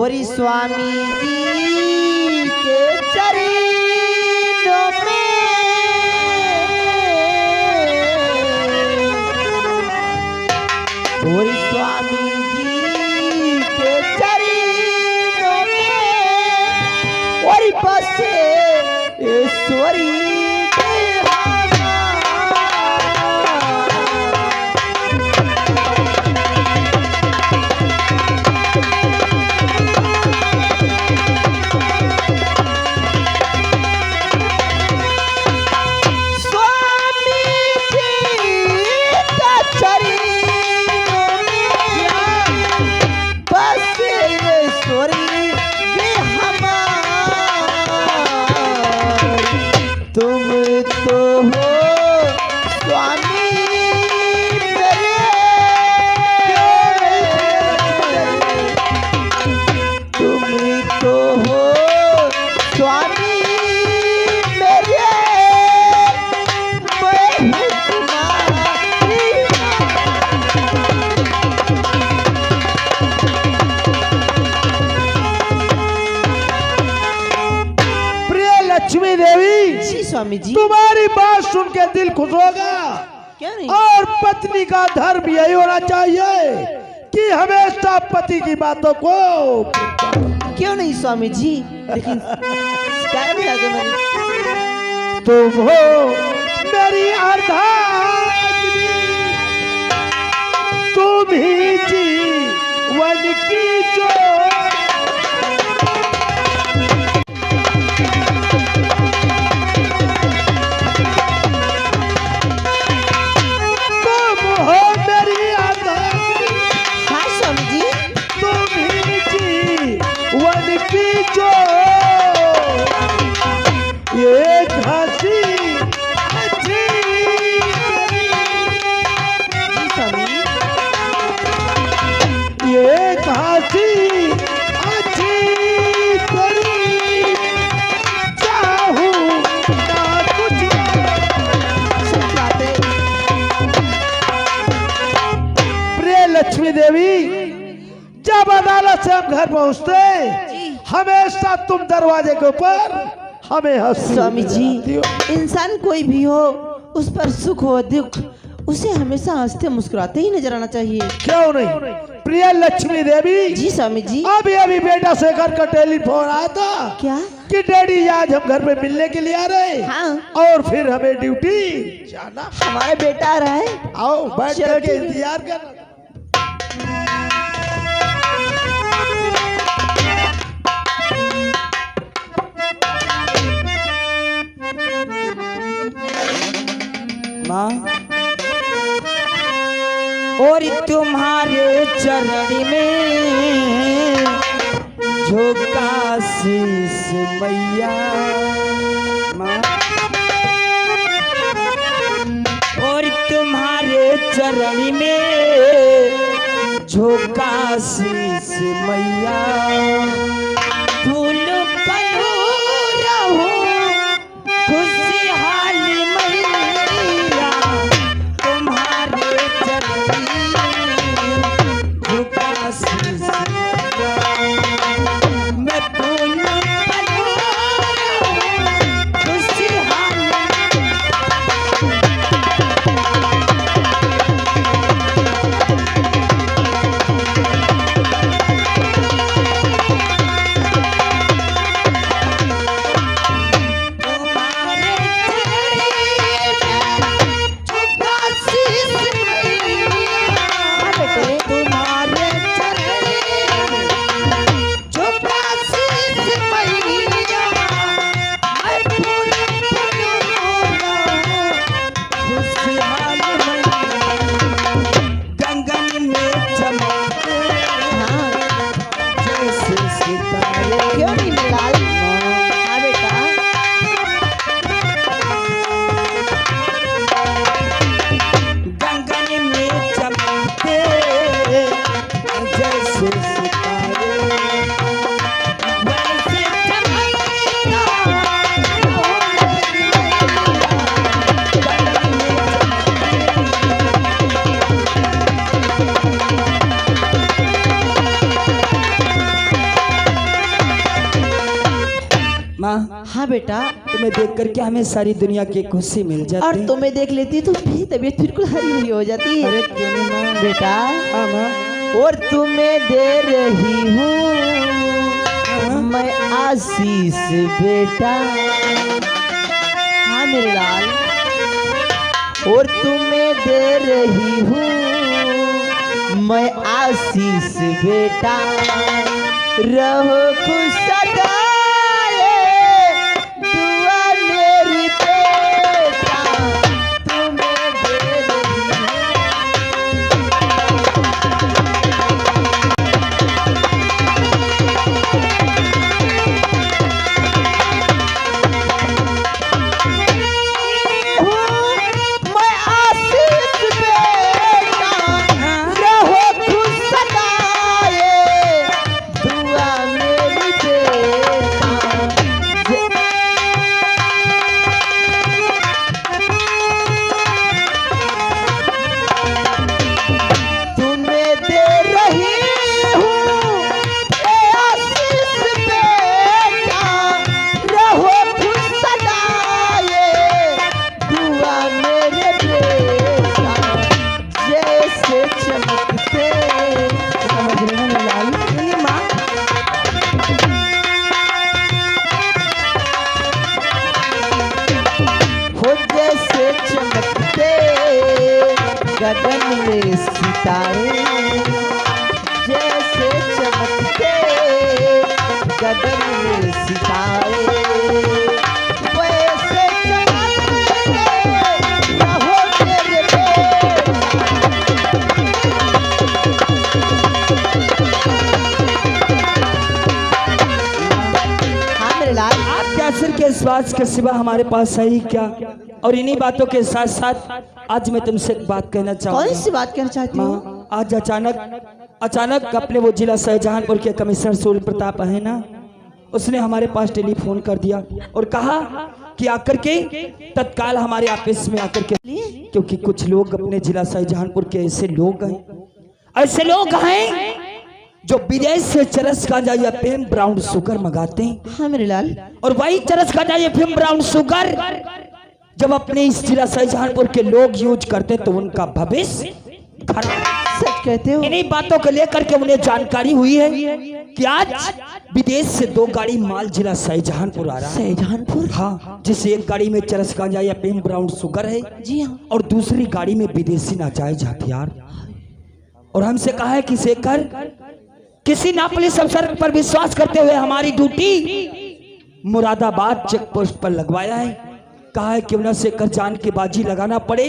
और स्वामी जी के चरणों में और स्वामी जी के चरणों में और बसे ईश्वरी स्वामी जी। तुम्हारी बात सुन के दिल खुश होगा। क्यों नहीं? और पत्नी का धर्म यही होना चाहिए कि हमेशा पति की बातों को। क्यों नहीं स्वामी जी, लेकिन तुम हो मेरी अर्धांगिनी, तुम ही जीवन की जोड़। लक्ष्मी देवी, जब अदालत से हम घर पहुंचते हमेशा तुम दरवाजे के ऊपर हमें हंसी। स्वामी जी, इंसान कोई भी हो, उस पर सुख हो दुख, उसे हमेशा हंसते मुस्कुराते ही नजर आना चाहिए। क्यों नहीं प्रिय लक्ष्मी देवी? जी स्वामी जी। अभी अभी बेटा से घर का टेलीफोन आया था। क्या? कि डैडी आज हम घर में मिलने के लिए आ रहे। हाँ। और फिर हमें ड्यूटी जाना। हमारा बेटा आ रहा है। आओ बैठ के इंतजार कर। माँ, और तुम्हारे चरण में झुका शीश मैया। माँ, और तुम्हारे चरण में झुका शीश मैया। फूल पलो रहो खुशहाली मैया, तुम्हारे चरण में झुका शीश मैं। फूल पलो रहो खुशहाली। हाँ बेटा, तुम्हें देख करके हमें सारी दुनिया की खुशी मिल और जाती। तुम्हें देख लेती तो भी तबीयत बिल्कुल हरी हरी हो जाती है। अरे क्यों नहीं माँ? बेटा, हाँ माँ। और तुम्हें दे रही हूँ मैं आशीष बेटा। हाँ मेरे लाल, और तुम्हें दे रही हूँ मैं आशीष बेटा। रहो खुश सदा दुआ मेरी बेटा, तुम्हें दे रही हूँ। मैं आशीष बेटा, रहो खुश सदा दुआ मेरी बेटा। तुम्हें दे रही हूँ ए आशीष बेटा, रहो खुश सदा दुआ मेरे बेटा। जैसे चमकते समझ रहे हैं लाल ये माँ, हो जैसे चमकते गगन में सितारे, जैसे चमकते गगन में सितारे, वैसे चमकते रहो मेरे बेटा। हाँ मेरे लाल, आपके असर के स्वास्थ्य के सिवा हमारे पास है ही क्या? और इन्हीं बातों के साथ साथ आज मैं तुमसे एक बात कहना कौन चाहूँगा सी बात कहना चाहती हो? माँ। आज अचानक अपने वो जिला शाहजहांपुर के कमिश्नर सूर्य प्रताप है ना, उसने हमारे पास टेलीफोन कर दिया और कहा कि आकर के तत्काल हमारे ऑफिस में आकर के, क्योंकि कुछ लोग अपने जिला शाहजहांपुर के ऐसे लोग हैं जो विदेश से चरस गांजा या फेम ब्राउन शुगर मंगाते हैं, हाँ मेरे लाल, और वही चरस गांजा या फेम ब्राउन शुगर जब अपने इस जिला शाहजहांपुर के लोग यूज करते तो उनका भविष्य खराब। सच कहते हो? इन्हीं बातों को लेकर के उन्हें जानकारी हुई है कि आज विदेश से 2 गाड़ी माल जिला शाहजहांपुर आ रहा है। शाहजहांपुर? हाँ, जिसे एक गाड़ी में चरस गांजा या फेम ब्राउन शुगर है जी हाँ। और दूसरी गाड़ी में विदेशी नाजायज हथियार। और हमसे कहा है कि शेखर, किसी ना पुलिस अफसर पर विश्वास करते हुए हमारी ड्यूटी मुरादाबाद चेक पोस्ट पर लगवाया है। कहा है क्यों ना शेखर जान की बाजी लगाना पड़े,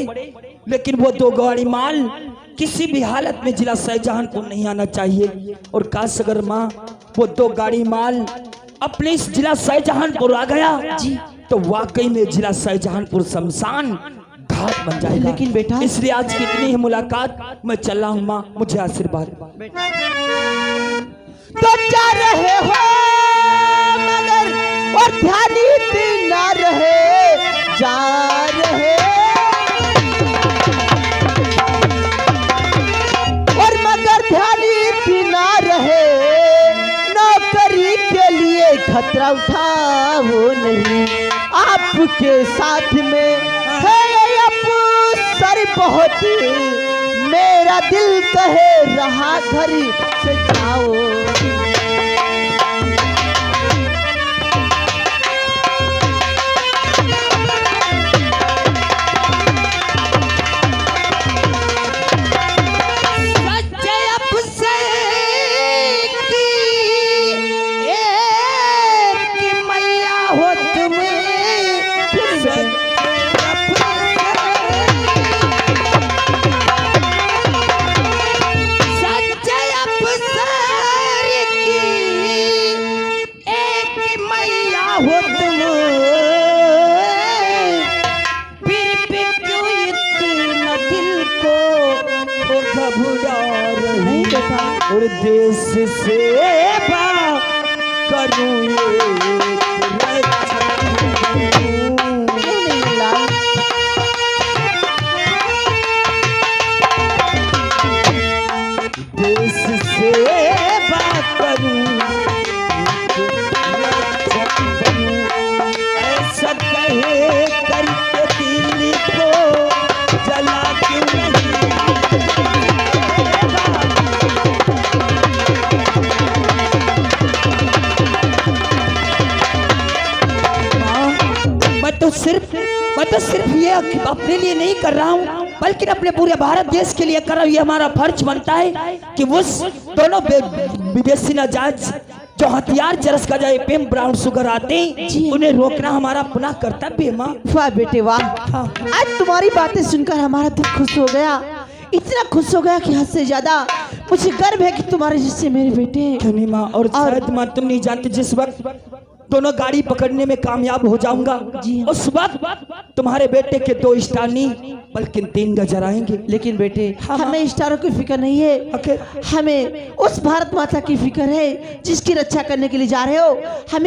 लेकिन वो 2 गाड़ी माल किसी भी हालत में जिला शाहजहांपुर नहीं आना चाहिए। और काश अगर माँ वो 2 गाड़ी माल अपने इस जिला शाहजहांपुर आ गया तो वाकई में जिला शाहजहांपुर शमशान घाट बन जाएगा। लेकिन बेटा, इसलिए आज की इतनी ही मुलाकात, मैं चल रहा हूँ माँ, मुझे आशीर्वाद। तो जा रहे हो मगर और ध्यान ही ना रहे, जा रहे और मगर ध्यान ही ना रहे। नौकरी के लिए खतरा उठाओ नहीं, आपके साथ में है अफसर बहुत, मेरा दिल कहे रहा घर से जाओ। और देश सेवा करूं देश सेवा करूं तो सिर्फ ये अपने लिए नहीं कर रहा हूँ, बल्कि अपने पूरे भारत देश के लिए कर रहा हूँ। ये हमारा फर्ज बनता है कि उस दोनों विदेशी नाजायज जो हथियार चरस का जाए पेम ब्राउन शुगर आते हैं, उन्हें रोकना हमारा पुनः कर्तव्य है। माँ वाह बेटे वाह, आज तुम्हारी बातें सुनकर हमारा दिल खुश हो गया, इतना खुश हो गया कि हद से ज्यादा। मुझे गर्व है कि तुम्हारे जिससे मेरे बेटे हैं। क्यों नहीं माँ, और शायद माँ तुम नहीं जानते, जिस वक्त दोनों गाड़ी पकड़ने में कामयाब हो जाऊंगा, उस वक्त तुम्हारे बेटे के 2 स्टार नहीं बल्कि 3 गजर आएंगे। लेकिन बेटे हमें स्टारों की फिक्र नहीं है, हमें उस भारत माता की फिक्र है जिसकी रक्षा करने के लिए जा रहे हो।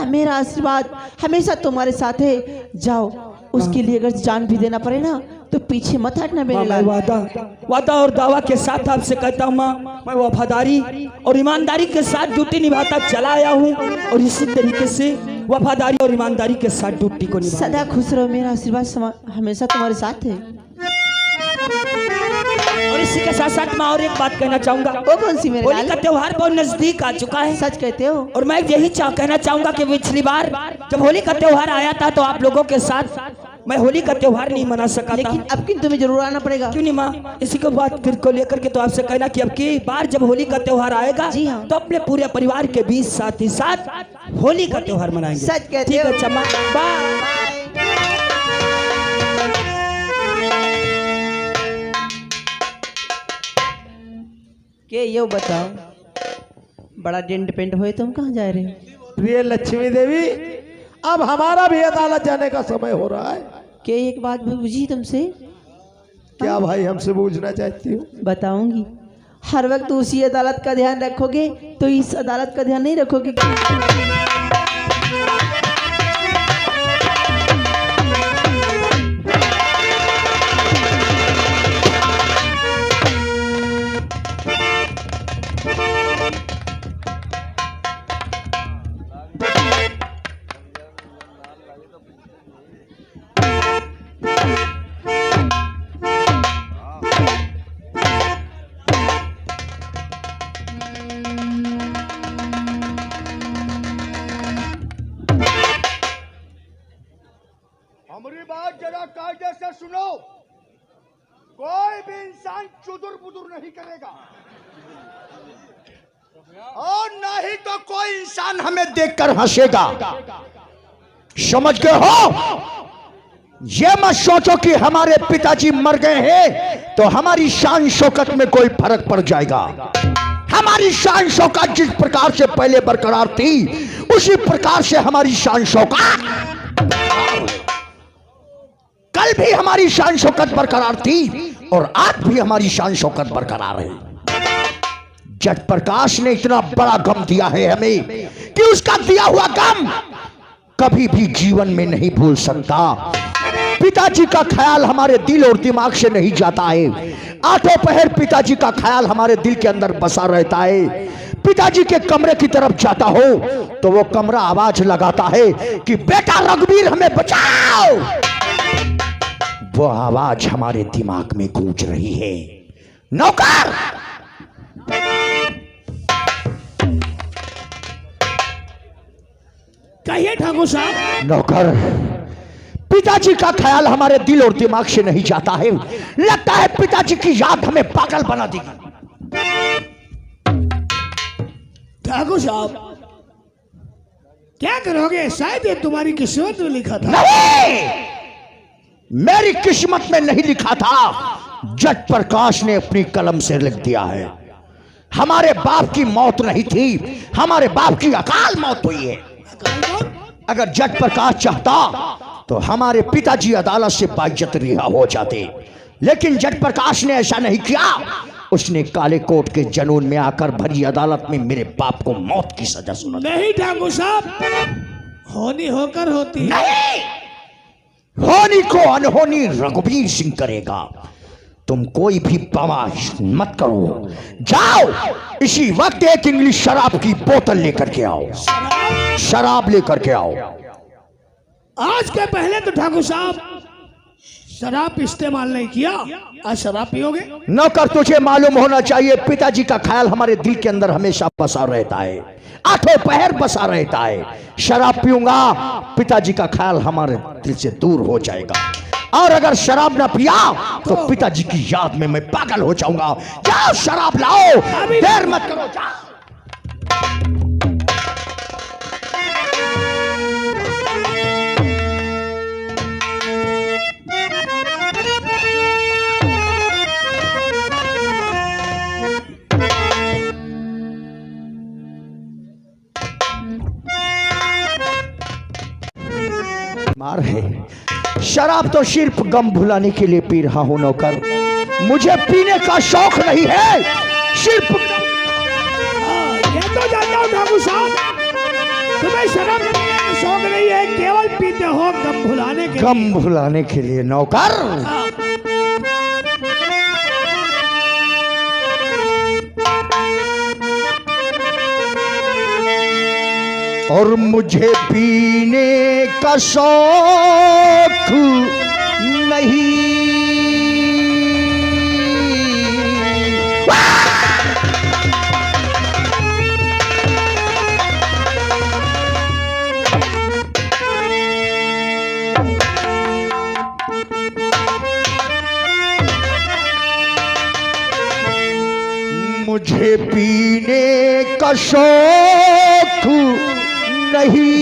मेरा आशीर्वाद हमेशा तुम्हारे साथ है। जाओ, उसके लिए अगर जान भी देना पड़े ना तो पीछे मत हटना मेरे लाल। वादा और दावा के साथ आपसे कहता हूँ माँ, मैं वफादारी और ईमानदारी के साथ ड्यूटी निभाता चला आया हूँ, और इसी तरीके से वफादारी और ईमानदारी के साथ ड्यूटी को निभा। सदा खुश रहो, मेरा आशीर्वाद हमेशा तुम्हारे साथ है। और इसी के साथ साथ मैं और एक बात कहना चाहूंगा। वो कौन सी मेरे लाल? होली का त्योहार बहुत नजदीक आ चुका है। सच कहते हो? और मैं यही कहना चाहूंगा कि पिछली बार जब होली का त्योहार आया था तो आप लोगों के साथ मैं होली का त्योहार नहीं मना सका था, लेकिन अब कि तुम्हें जरूर आना पड़ेगा। क्यों नहीं माँ, इसी को बात फिर को लेकर के तो आपसे कहना कि अब की बार जब होली का त्योहार आएगा तो अपने पूरे परिवार के बीच साथ ही साथ होली का त्योहार मनाएंगे। सच कहते ठीक हो? है चम्मा, बाय। के ये बताओ, बड़ा डेंट पेंट हुए, तुम कहाँ जा रहे हो? प्रिय लक्ष्मी देवी, अब हमारा भी अदालत जाने का समय हो रहा है। के एक बात पूछी तुमसे? क्या भाई हमसे पूछना चाहती हो? बताऊंगी। हर वक्त उसी अदालत का ध्यान रखोगे तो इस अदालत का ध्यान नहीं रखोगे। हमारी बात जरा कायदे से सुनो। कोई भी इंसान चुदुर बुदुर नहीं करेगा, और ना ही तो कोई इंसान हमें देखकर हंसेगा। समझ गए हो? ये मत सोचो कि हमारे पिताजी मर गए हैं तो हमारी शान शौकत में कोई फर्क पड़ जाएगा। हमारी शान शौकत जिस प्रकार से पहले बरकरार थी, उसी प्रकार से हमारी शान शौकत कल भी हमारी शान शौकत बरकरार थी, और आज भी हमारी शान शौकत बरकरार है। जट प्रकाश ने इतना बड़ा गम दिया है हमें कि उसका दिया हुआ गम कभी भी जीवन में नहीं भूल सकता। पिताजी का ख्याल हमारे दिल और दिमाग से नहीं जाता है। आठों पहर पिताजी का ख्याल हमारे दिल के अंदर बसा रहता है। पिताजी के कमरे की तरफ जाता हो तो वो कमरा आवाज लगाता है कि बेटा रघुवीर हमें बचाओ। वो आवाज हमारे दिमाग में गूंज रही है। नौकर, कहिए ठाकुर साहब। नौकर, पिताजी का ख्याल हमारे दिल और दिमाग से नहीं जाता है। लगता है पिताजी की याद हमें पागल बना देगी। ठाकुर साहब, क्या करोगे? शायद ये तुम्हारी किस्मत में लिखा था। नहीं, मेरी किस्मत में नहीं लिखा था। जट प्रकाश ने अपनी कलम से लिख दिया है। हमारे बाप की मौत नहीं थी, हमारे बाप की अकाल मौत हुई है। अगर जट प्रकाश चाहता तो हमारे पिताजी अदालत से बाइज्जत रिहा हो जाते, लेकिन जट प्रकाश ने ऐसा नहीं किया। उसने काले कोट के जनून में आकर भरी अदालत में मेरे बाप को मौत की सजा सुना। नहीं ठाकुर साहब, होनी होकर होती नहीं, होनी को अनहोनी रघुवीर सिंह करेगा। तुम कोई भी बवाल मत करो। जाओ, इसी वक्त एक इंग्लिश शराब की बोतल लेकर के आओ। शराब लेकर के आओ। आज के पहले तो ठाकुर साहब शराब इस्तेमाल नहीं किया, आज शराब पियोगे? नौकर, तुझे मालूम होना चाहिए पिताजी का ख्याल हमारे दिल के अंदर हमेशा बसा रहता है, आठों पहर बसा रहता है। शराब पीऊंगा पिताजी का ख्याल हमारे दिल से दूर हो जाएगा, और अगर शराब ना पिया तो पिताजी की याद में मैं पागल हो जाऊंगा। जाओ शराब लाओ, देर मत करो, जाओ। मार है, शराब तो सिर्फ गम भुलाने के लिए पी रहा हूं नौकर, मुझे पीने का शौक नहीं है, सिर्फ ये तो जानता हूं ठाकुर साहब, तुम्हें शराब पीने का शौक नहीं है, केवल पीते हो गम भुलाने के लिए। गम भुलाने के लिए नौकर। और मुझे पीने का शौक नहीं, मुझे पीने का शौक नहीं,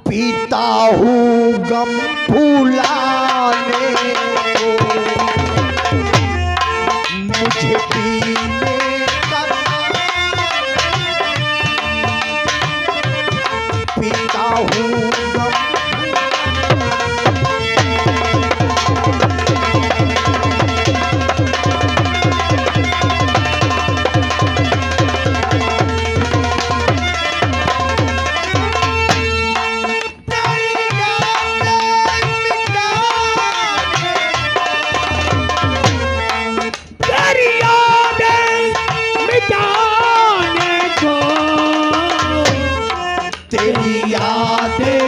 पीता हूँ गम भुलाने को, मुझे पीने का, पीता हूँ गम, तेरी यादें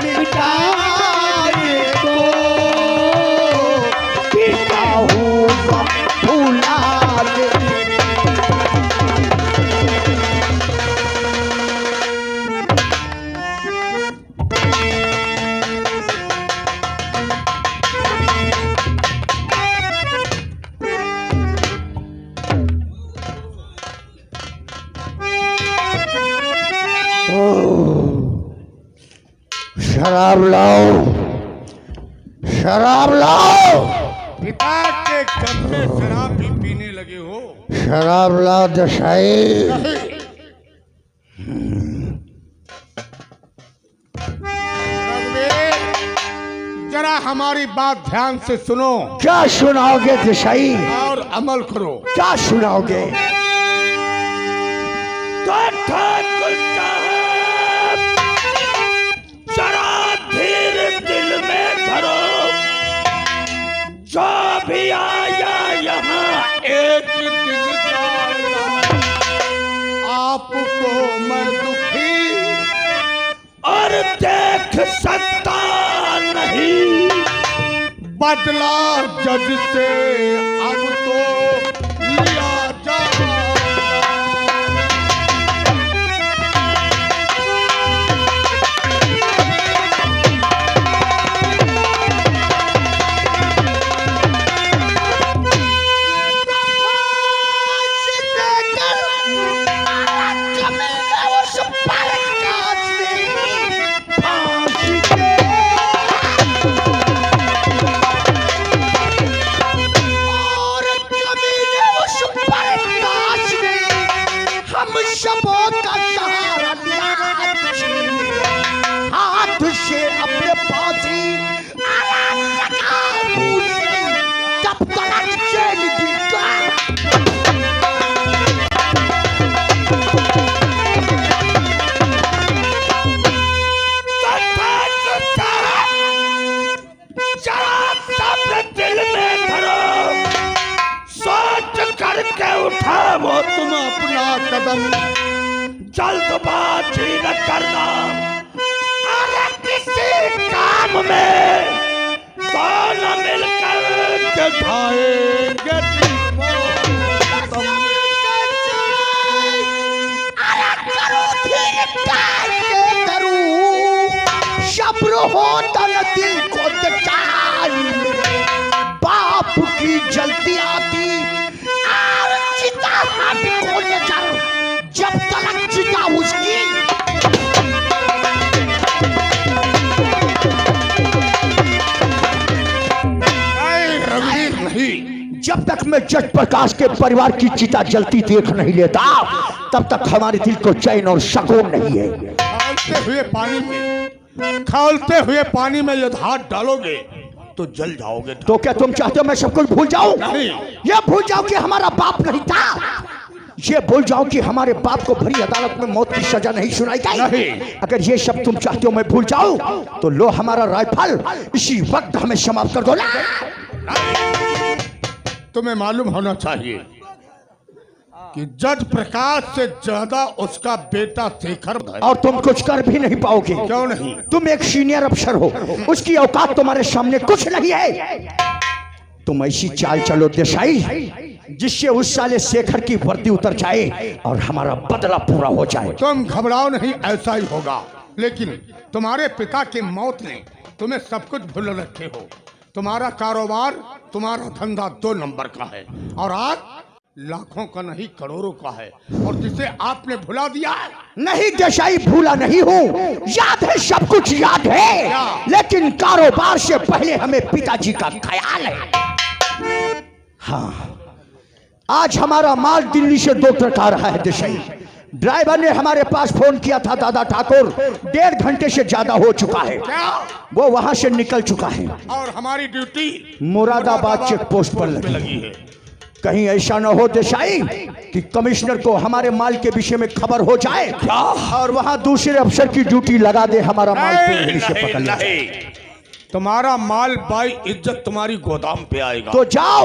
मिटाने को, पीता हूँ गम भुलाने। शराब लाओ, शराब लाओ। पिता के कब से शराब भी पीने लगे हो? शराब लाओ दशाई। रघुवीर, जरा हमारी बात ध्यान से सुनो। क्या सुनाओगे दशाई? और अमल करो। क्या सुनाओगे? जरा धीरे दिल में धरो, जो भी आया यहाँ एक दिन जाएगा, आपको मैं दुखी और देख सकता नहीं, बदला जज से अब तो लिया जाएगा। हाथ से अपने पासी जब तक चैन दिखा, दिल में धरो, सोच करके उठाओ तुम अपना कदम, जल्दबाजी न करना। अरे इसी काम में दोनों मिलकर दिखाएंगे शब्र हो तन दिल को दिखाई बाप की जलती आती और चिता हाथ को ले जाओ जब तक चिता उसकी नहीं। जब तक मैं जट प्रकाश के परिवार की चिता जलती देख नहीं लेता तब तक हमारे दिल को चैन और सुकून नहीं है। खौलते हुए पानी में यदि हाथ डालोगे तो जल जाओगे। तो क्या तुम चाहते हो मैं सब कुछ भूल जाऊं? नहीं। ये भूल जाओ कि हमारा बाप नहीं था, ये भूल जाओ कि हमारे बाप को भरी अदालत में मौत की सजा नहीं सुनाई गई। नहीं। अगर ये सब तुम चाहते हो मैं भूल जाऊं तो लो हमारा राइफल इसी वक्त हमें समाप्त कर दो ना। तुम्हें मालूम होना चाहिए कि जज प्रकाश से ज्यादा उसका बेटा शेखर है। और तुम कुछ कर भी नहीं पाओगे। क्यों नहीं? तुम एक सीनियर अफसर हो, उसकी औकात तुम्हारे सामने कुछ नहीं है। तुम ऐसी चाल चलो देसाई जिससे उस साले शेखर की वर्दी उतर जाए और हमारा बदला पूरा हो जाए। तुम घबराओ नहीं, ऐसा ही होगा। लेकिन तुम्हारे पिता की मौत ने तुम्हें सब कुछ भूल रखे हो। तुम्हारा कारोबार, तुम्हारा धंधा 2 नंबर का है और आज लाखों का नहीं करोड़ों का है, और जिसे आपने भुला दिया है। नहीं देसाई, भूला नहीं हूँ, याद है, सब कुछ याद है, लेकिन कारोबार से पहले हमें पिताजी का ख्याल है। हाँ, आज हमारा माल दिल्ली से 2 ट्रक आ रहा है देसाई। ड्राइवर ने हमारे पास फोन किया था दादा ठाकुर, 1.5 घंटे से ज्यादा हो चुका है। वो वहां से निकल चुका है और हमारी ड्यूटी मुरादाबाद चेक पोस्ट पर लगी है। कहीं ऐसा न हो देसाई कि कमिश्नर को हमारे माल के विषय में खबर हो जाए और वहां दूसरे अफसर की ड्यूटी लगा दे, हमारा माल पीढ़ी से पकड़ ले। तुम्हारा माल बाई इज्जत तुम्हारी गोदाम पे आएगा। तो जाओ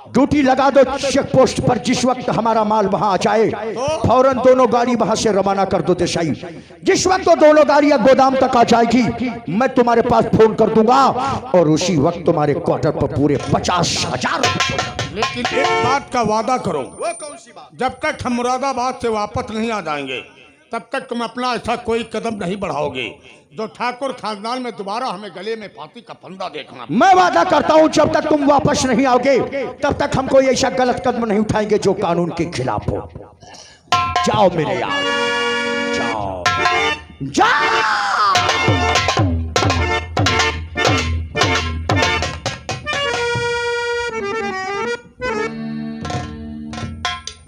ड्यूटी लगा दो चेक पोस्ट पर। जिस वक्त हमारा माल वहां आ जाए फौरन दोनों गाड़ी वहां से रवाना कर दो देसाई। जिस वक्त तो दोनों गाड़ियां गोदाम तक आ जाएगी मैं तुम्हारे पास फोन कर दूंगा और उसी वक्त तुम्हारे क्वार्टर पर पूरे 50,000। लेकिन एक बात का वादा करो। वो कौन सी बात? जब तक हम मुरादाबाद से वापस नहीं आ जाएंगे तब तक तुम अपना ऐसा कोई कदम नहीं बढ़ाओगे जो ठाकुर खानदान में दोबारा हमें गले में फांसी का फंदा देखना। मैं वादा करता हूं जब तक तुम वापस नहीं आओगे तब तक हम कोई ऐसा गलत कदम नहीं उठाएंगे जो कानून के खिलाफ हो। जाओ मेरे यार, जाओ जाओ।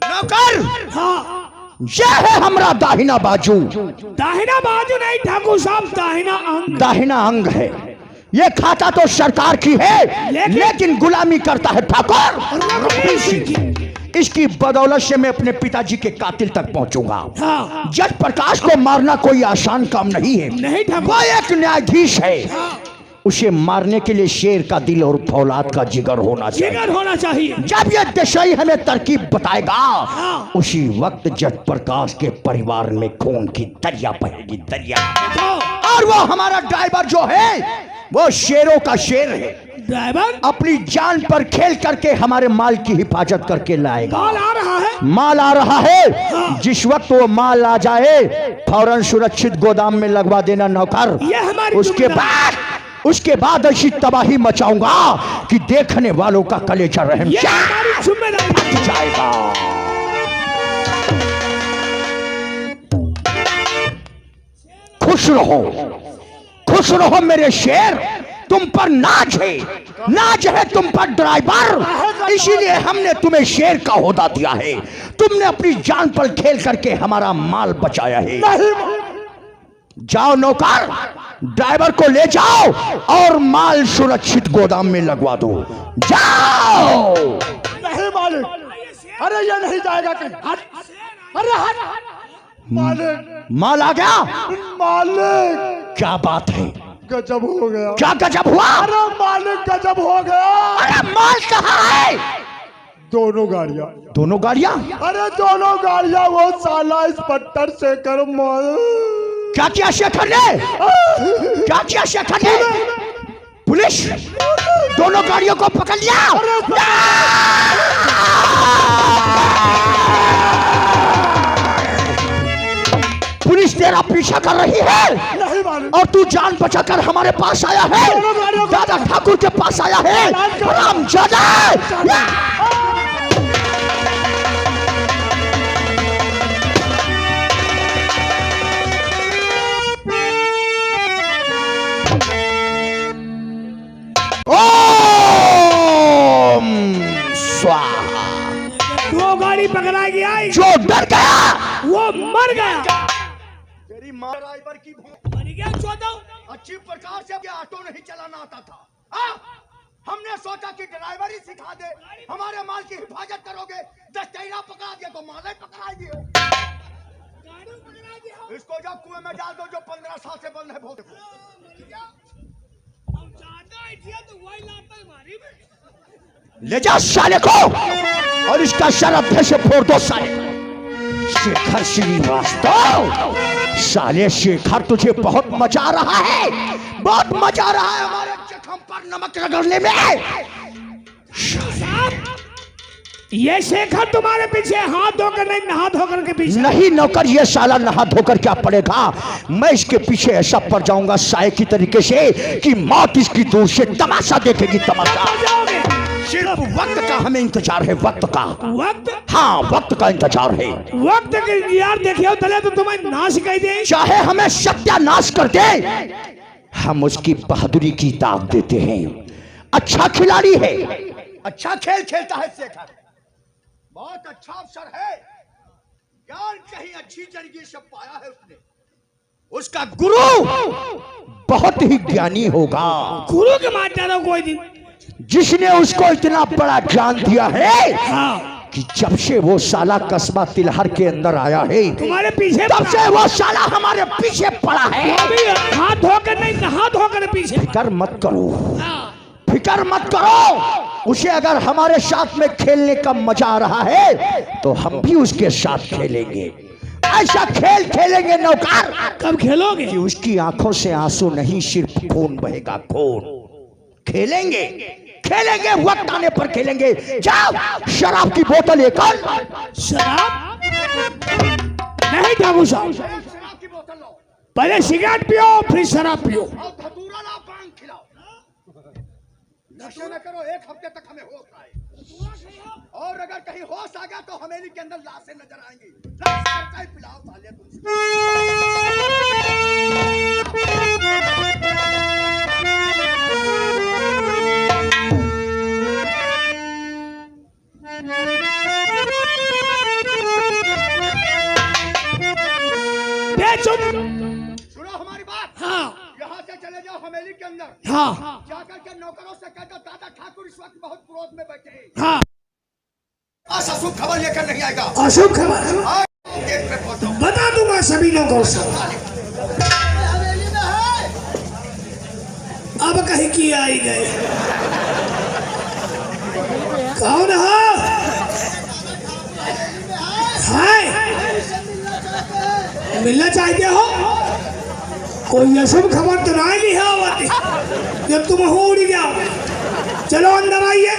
नौकर, हाँ, यह है हमारा दाहिना बाजू। दाहिना बाजू नहीं ठाकुर साहब, दाहिना अंग। दाहिना अंग है। ये खाता तो सरकार की है लेकिन गुलामी करता है ठाकुर। इसकी बदौलत से मैं अपने पिताजी के कातिल तक पहुंचूंगा। हाँ। जज प्रकाश को मारना कोई आसान काम नहीं है। नहीं ठाकुर। वो एक न्यायाधीश है। उसे मारने के लिए शेर का दिल और फौलाद का जिगर होना चाहिए। जिगर होना चाहिए। जब ये देसाई हमें तरकीब बताएगा उसी वक्त जज प्रकाश के परिवार में खून की दरिया बहेगी, दरिया। और वो हमारा ड्राइवर जो है वो शेरों का शेर है। ड्राइवर अपनी जान पर खेल करके हमारे माल की हिफाजत करके लाएगा। माल आ रहा है, माल आ रहा है। जिस वक्त वो माल आ जाए फौरन सुरक्षित गोदाम में लगवा देना नौकर। ये हमारी उसके बाद ऐसी तबाही मचाऊंगा कि देखने वालों का कलेजा रहम जाएगा। खुश रहो, खुश रहो मेरे शेर, तुम पर नाज है, नाज है तुम पर ड्राइवर। इसीलिए हमने तुम्हें शेर का ओहदा दिया है। तुमने अपनी जान पर खेल करके हमारा माल बचाया है। जाओ नौकर, ड्राइवर को ले जाओ और माल सुरक्षित गोदाम में लगवा दो। जाओ। नहीं मालिक, अरे ये नहीं जाएगा कहीं। अरे मालिक, माल आ गया। मालिक क्या बात है? गजब हो गया। क्या गजब हुआ? अरे मालिक गजब हो गया। अरे माल कहाँ है? दोनों गाड़ियाँ। दोनों गाड़ियाँ? अरे दोनों गाड़ियाँ वो साला इंस्पेक्टर शेखर माल क्या किया शेखर ने? क्या किया शेखर ने? पुलिस दोनों गाड़ियों को पकड़ लिया। पुलिस तेरा पीछा कर रही है और तू जान बचाकर हमारे पास आया है, दादा ठाकुर के पास आया है। हरामजादा! ओम स्वाहा। वो गाड़ी पकड़ा गया, जो डर गया वो मर गया। तेरी मां ड्राइवर की मर गया चौदह। अच्छी प्रकार से ऑटो नहीं चलाना आता था। हाँ? हमने सोचा कि ड्राइवर ही सिखा दे, हमारे माल की हिफाजत करोगे। दस्तेरा पकड़ा दिया तो माल ही पकड़ा दिए। इसको जब कुएं में डाल दो जो 15 साल से बंद है। बहुत ले जा साले को और इसका शराब से फोड़ दो साले। शेखर श्रीवास्तव, साले शेखर तुझे बहुत मजा आ रहा है, बहुत मजा आ रहा है हमारे जख्म पर नमक रगड़ने में। ये शेखर तुम्हारे पीछे हाथ धोकर नहीं, नहा धोकर के पीछे नहीं नौकर, ये साला नहा धोकर क्या पड़ेगा। मैं इसके पीछे ऐसा पड़ जाऊंगा साय की तरीके से कि मौत इसकी दूर से तमाशा देखेगी, तमाशा। सिर्फ वक्त का हमें इंतजार है, वक्त का। वक्त? हाँ, वक्त का इंतजार है। वक्त के यार देखियो तले तो तुम्हें नाश कर दे। चाहे हमें सत्यानाश कर दे, हम उसकी बहादुरी की दाग देते हैं। अच्छा खिलाड़ी है, अच्छा खेल खेलता है शेखर, बहुत अच्छा अफसर है। ज्ञान कहीं अच्छी तरीके से पाया है उसने। उसका गुरु बहुत ही ज्ञानी होगा। गुरु के मान जाना कोई दिन, जिसने उसको इतना बड़ा ज्ञान दिया है। हाँ। कि जब से वो साला कस्बा तिलहर के अंदर आया है, तुम्हारे पीछे तब से वो साला हमारे पीछे पड़ा है। हाथ धोकर नहीं, नहा धोकर पीछे। फिक्र मत करो, फिक्र मत करो। उसे अगर हमारे साथ में खेलने का मजा आ रहा है तो हम भी उसके साथ खेलेंगे। ऐसा खेल खेलेंगे नौकर। कब खेलोगे? कि उसकी आंखों से आंसू नहीं, सिर्फ खून बहेगा, खून। खेलेंगे, खेलेंगे, वक्त आने पर खेलेंगे। जाओ शराब की बोतल लेकर। शराब नहीं ठाकुर साहब, शराब की बोतल लो, पहले सिगरेट पियो फिर शराब पियो। धतूरा ला, पान खिलाओ। नशा न करो, एक हफ्ते तक हमें होश आए। और अगर कहीं होश आ गया तो हवेली के अंदर लाशें नजर आएंगी। पिलाओ साले सुनो हमारी बात। हाँ। यहाँ से चले जाओ हवेली के अंदर। हाँ। जाकर के नौकरों से कहकर दादा ठाकुर इस वक्त बहुत क्रोध में बैठे हैं। हाँ। आज अशुभ खबर लेकर नहीं आएगा। अशुभ खबर बता दूंगा सभी लोगों से। अब कहीं की आई गए। कौन है? मिलना चाहते हो? कोई अशुभ खबर तो नहीं लिया होती जब तुम हो उड़ गया। चलो अंदर आइए।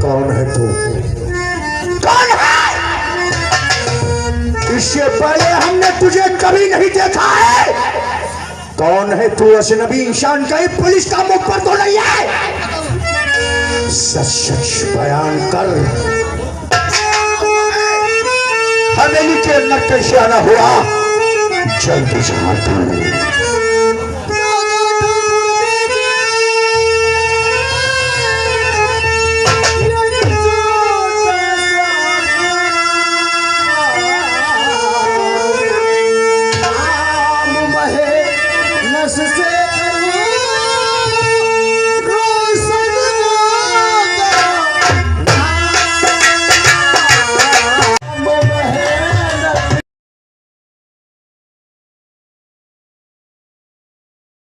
कौन है तू? कौन है? इससे पहले हमने तुझे कभी नहीं देखा है। कौन है तू? अजनबी इंसान कहीं पुलिस का मुख पर तो नहीं है। सच सच बयान कर। हवेली के अंदर कैसे आना हुआ? जल्दी से